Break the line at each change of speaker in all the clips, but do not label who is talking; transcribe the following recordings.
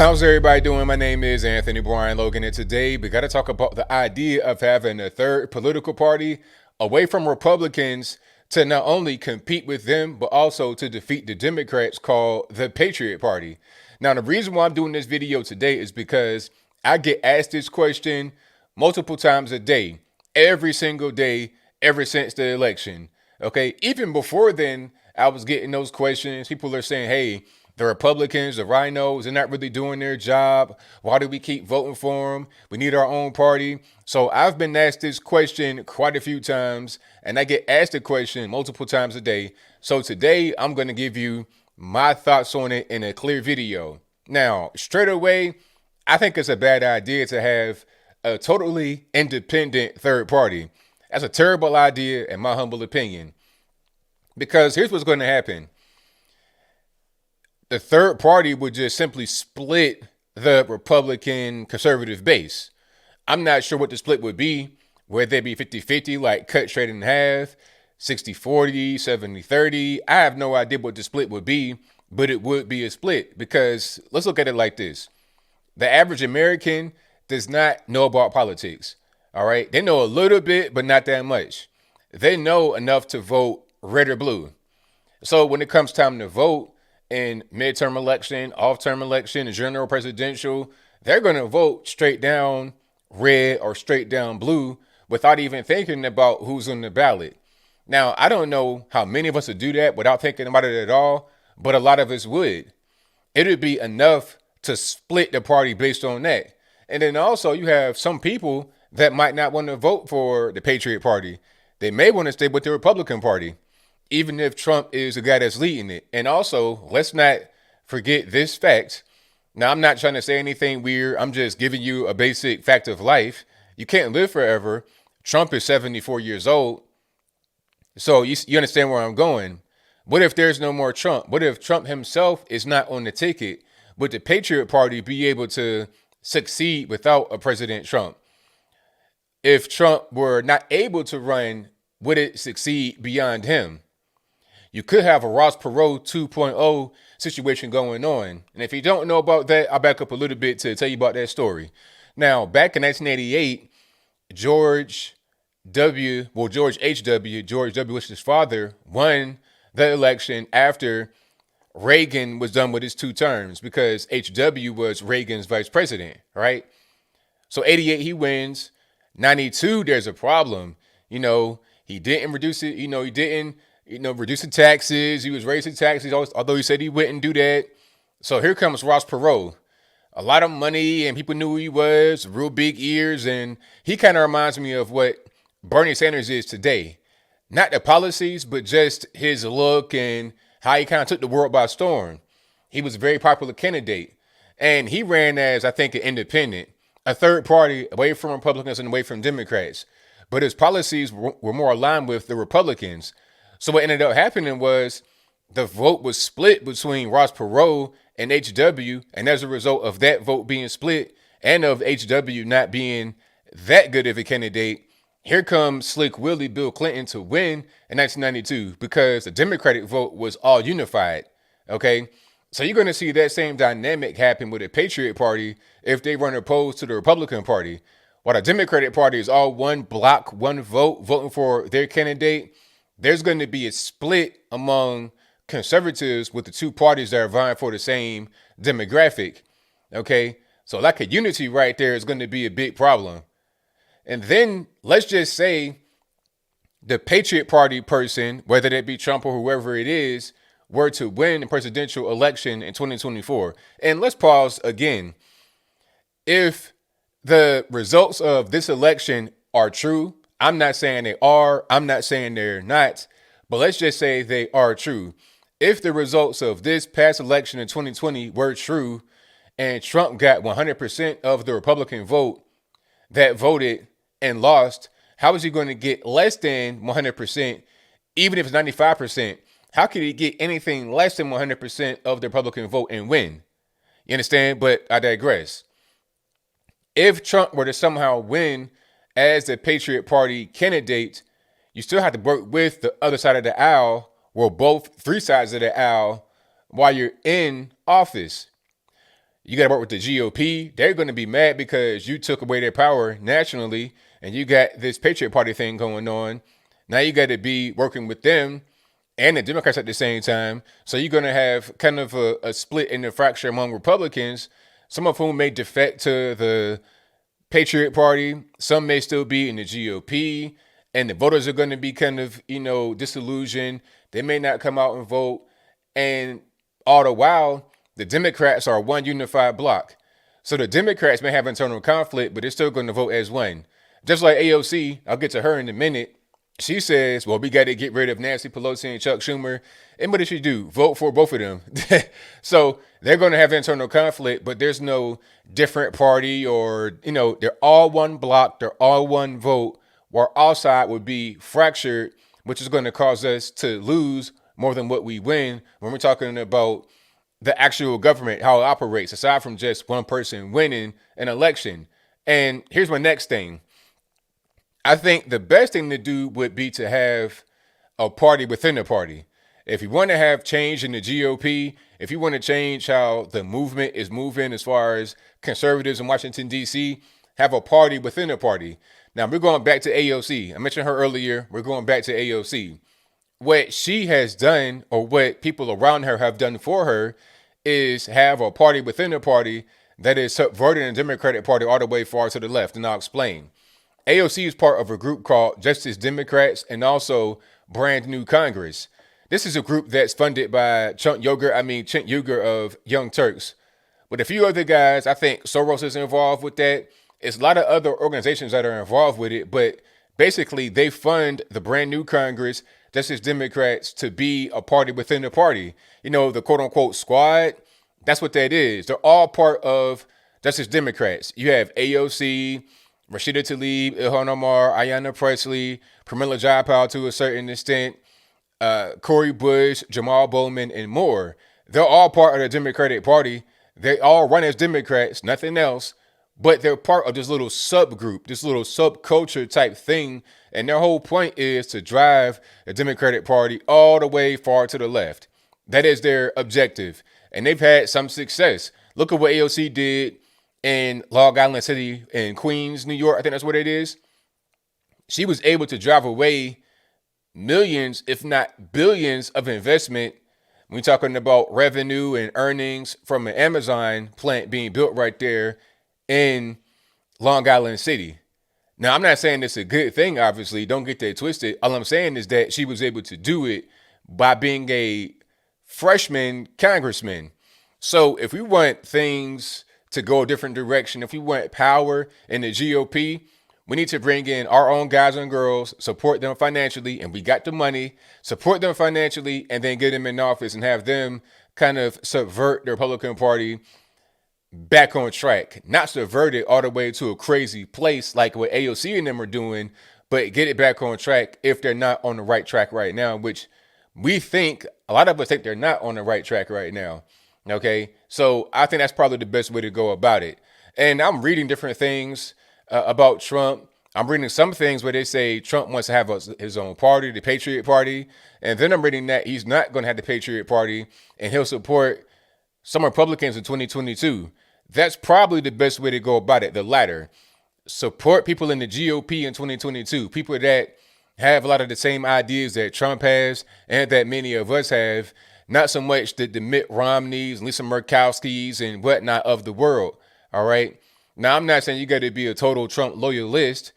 How's everybody doing? My name is Anthony Brian Logan, and today we got to talk about the idea of having a third political party away from Republicans to not only compete with them, but also to defeat the Democrats, called the Patriot Party. Now, the reason why I'm doing this video today is because I get asked this question multiple times a day, every single day, ever since the election. Okay, even before then, I was getting those questions. People are saying, hey, the Republicans, the rhinos, they're not really doing their job. Why do we keep voting for them? We need our own party. So I've been asked this question quite a few times, and I get asked the question multiple times a day. So today I'm going to give you my thoughts on it in a clear video. Now, straight away, I think it's a bad idea to have a totally independent third party. That's a terrible idea, in my humble opinion. Because here's what's going to happen. The third party would just simply split the Republican conservative base. I'm not sure what the split would be. Would they be 50-50, like cut straight in half, 60-40, 70-30? I have no idea what the split would be, but it would be a split because let's look at it like this. The average American does not know about politics. All right. They know a little bit, but not that much. They know enough to vote red or blue. So when it comes time to vote in midterm election, off-term election, and general presidential, they're going to vote straight down red or straight down blue without even thinking about who's on the ballot. Now, I don't know how many of us would do that without thinking about it at all, but a lot of us would. It would be enough to split the party based on that. And then also you have some people that might not want to vote for the Patriot Party. They may want to stay with the Republican Party, even if Trump is the guy that's leading it. And also, let's not forget this fact. Now, I'm not trying to say anything weird. I'm just giving you a basic fact of life. You can't live forever. Trump is 74 years old. So you understand where I'm going. What if there's no more Trump? What if Trump himself is not on the ticket? Would the Patriot Party be able to succeed without a President Trump? If Trump were not able to run, would it succeed beyond him? You could have a Ross Perot 2.0 situation going on. And if you don't know about that, I'll back up a little bit to tell you about that story. Now, back in 1988, George H.W., Bush's father, won the election after Reagan was done with his 2 terms because H.W. was Reagan's vice president, right? So 88, he wins. 92, there's a problem. He didn't reduce it. He didn't, reduce the taxes. He was raising taxes, although he said he wouldn't do that. So here comes Ross Perot. A lot of money, and people knew who he was, real big ears, and he kind of reminds me of what Bernie Sanders is today. Not the policies, but just his look and how he kind of took the world by storm. He was a very popular candidate, and he ran as, I think, an independent, a third party away from Republicans and away from Democrats. But his policies were more aligned with the Republicans. So what ended up happening was the vote was split between Ross Perot and HW. And as a result of that vote being split and of HW not being that good of a candidate, here comes Slick Willie Bill Clinton to win in 1992 because the Democratic vote was all unified. Okay. So you're going to see that same dynamic happen with the Patriot Party if they run opposed to the Republican Party. While the Democratic Party is all one block, one vote, voting for their candidate, there's going to be a split among conservatives with the 2 parties that are vying for the same demographic. Okay, so like a unity right there is going to be a big problem. And then let's just say the Patriot Party person, whether that be Trump or whoever it is, were to win the presidential election in 2024. And let's pause again. If the results of this election are true, I'm not saying they are, I'm not saying they're not, but let's just say they are true. If the results of this past election in 2020 were true and Trump got 100% of the Republican vote that voted and lost, how is he going to get less than 100%, even if it's 95%? How could he get anything less than 100% of the Republican vote and win? You understand? But I digress. If Trump were to somehow win as the Patriot Party candidate, you still have to work with the other side of the aisle, or both 3 sides of the aisle, while you're in office. You got to work with the GOP. They're going to be mad because you took away their power nationally, and you got this Patriot Party thing going on. Now you got to be working with them and the Democrats at the same time. So you're going to have kind of a split and a fracture among Republicans, some of whom may defect to the Patriot Party. Some may still be in the GOP, and the voters are going to be kind of, disillusioned. They may not come out and vote. And all the while, the Democrats are one unified bloc. So the Democrats may have internal conflict, but they're still going to vote as one. Just like AOC, I'll get to her in a minute. She says, well, we got to get rid of Nancy Pelosi and Chuck Schumer. And what did she do? Vote for both of them. So they're going to have internal conflict, but there's no different party or, they're all one block. They're all one vote, where our side would be fractured, which is going to cause us to lose more than what we win when we're talking about the actual government, how it operates, aside from just one person winning an election. And here's my next thing. I think the best thing to do would be to have a party within the party. If you want to have change in the GOP, if you want to change how the movement is moving as far as conservatives in Washington, D.C., have a party within the party. Now, we're going back to AOC. I mentioned her earlier. We're going back to AOC. What she has done, or what people around her have done for her, is have a party within the party that is subverting the Democratic Party all the way far to the left. And I'll explain. AOC is part of a group called Justice Democrats and also Brand New Congress. This is a group that's funded by Cenk Uygur of Young Turks. With a few other guys, I think Soros is involved with that. It's a lot of other organizations that are involved with it, but basically they fund the Brand New Congress, Justice Democrats, to be a party within the party. The quote unquote squad, that's what that is. They're all part of Justice Democrats. You have AOC, Rashida Tlaib, Ilhan Omar, Ayanna Pressley, Pramila Jayapal to a certain extent, Cori Bush, Jamal Bowman, and more. They're all part of the Democratic Party. They all run as Democrats, nothing else, but they're part of this little subgroup, this little subculture type thing. And their whole point is to drive the Democratic Party all the way far to the left. That is their objective. And they've had some success. Look at what AOC did in Long Island City in Queens, New York. I think that's what it is. She was able to drive away millions, if not billions, of investment. We're talking about revenue and earnings from an Amazon plant being built right there in Long Island City. Now, I'm not saying it's a good thing, obviously. Don't get that twisted. All I'm saying is that she was able to do it by being a freshman congressman. So if we want things to go a different direction, if we want power in the GOP, we need to bring in our own guys and girls, support them financially, and we got the money, support them financially, and then get them in office and have them kind of subvert the Republican Party back on track. Not subvert it all the way to a crazy place like what AOC and them are doing, but get it back on track if they're not on the right track right now, which we think, a lot of us think they're not on the right track right now. Okay, so I think that's probably the best way to go about it. And I'm reading different things about Trump. I'm reading some things where they say Trump wants to have his own party, the Patriot Party. And then I'm reading that he's not going to have the Patriot Party and he'll support some Republicans in 2022. That's probably the best way to go about it, the latter. Support people in the GOP in 2022, people that have a lot of the same ideas that Trump has and that many of us have. Not so much the Mitt Romneys, Lisa Murkowski's, and whatnot of the world. All right. Now, I'm not saying you got to be a total Trump loyalist.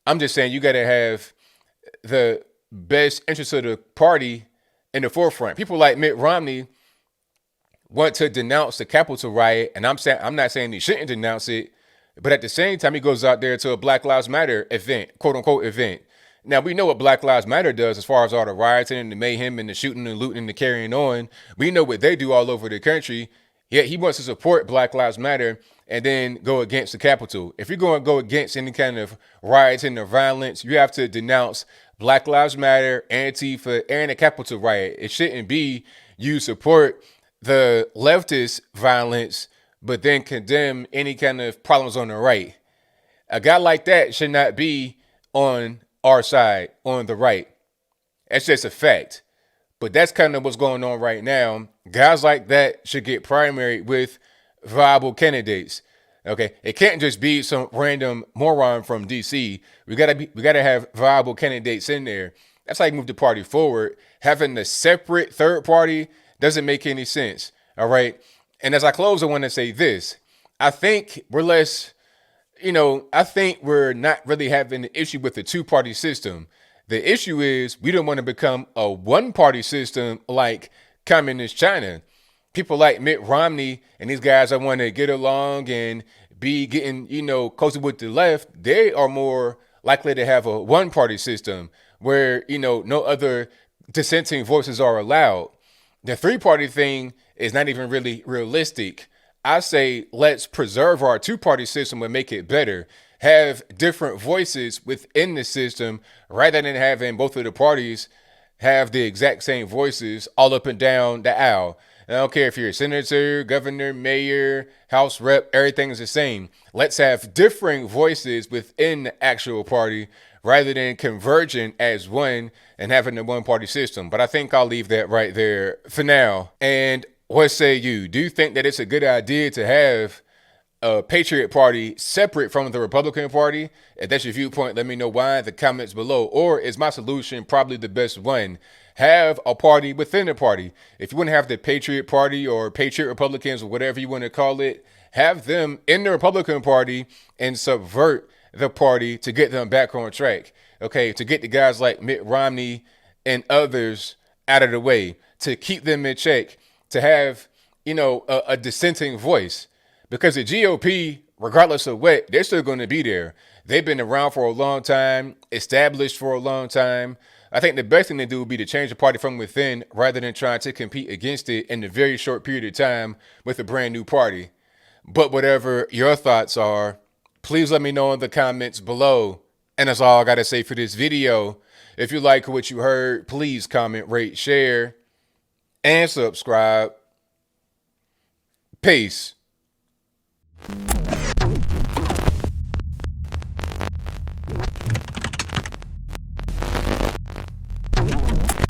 I'm just saying you got to have the best interest of the party in the forefront. People like Mitt Romney want to denounce the Capitol riot, and I'm not saying he shouldn't denounce it, but at the same time, he goes out there to a Black Lives Matter event, quote unquote event. Now, we know what Black Lives Matter does as far as all the rioting and the mayhem and the shooting and looting and the carrying on. We know what they do all over the country. Yet he wants to support Black Lives Matter and then go against the Capitol. If you're going to go against any kind of rioting or violence, you have to denounce Black Lives Matter, Antifa, and the Capitol riot. It shouldn't be you support the leftist violence, but then condemn any kind of problems on the right. A guy like that should not be on our side, on the right. That's just a fact. But that's kind of what's going on right now. Guys like that should get primaried with viable candidates. Okay, it can't just be some random moron from DC. We gotta have viable candidates in there. That's how you move the party forward. Having a separate third party doesn't make any sense. All right. And as I close, I want to say this. I think we're less, I think we're not really having an issue with the two-party system. The issue is we don't want to become a one-party system like communist China. People like Mitt Romney and these guys that want to get along and be getting, closer with the left, they are more likely to have a one-party system where, no other dissenting voices are allowed. The three-party thing is not even really realistic. I say let's preserve our two-party system and make it better. Have different voices within the system rather than having both of the parties have the exact same voices all up and down the aisle. I don't care if you're a senator, governor, mayor, house rep, everything is the same. Let's have differing voices within the actual party rather than converging as one and having a one-party system. But I think I'll leave that right there for now. And what say you? Do you think that it's a good idea to have a Patriot Party separate from the Republican Party? If that's your viewpoint, let me know why in the comments below. Or is my solution probably the best one? Have a party within the party. If you want to have the Patriot Party or Patriot Republicans or whatever you want to call it, have them in the Republican Party and subvert the party to get them back on track. Okay, to get the guys like Mitt Romney and others out of the way, to keep them in check, to have, a dissenting voice. Because the GOP, regardless of what, they're still going to be there. They've been around for a long time, established for a long time. I think the best thing to do would be to change the party from within rather than trying to compete against it in a very short period of time with a brand new party. But whatever your thoughts are, please let me know in the comments below. And that's all I got to say for this video. If you like what you heard, please comment, rate, share, and subscribe. Peace.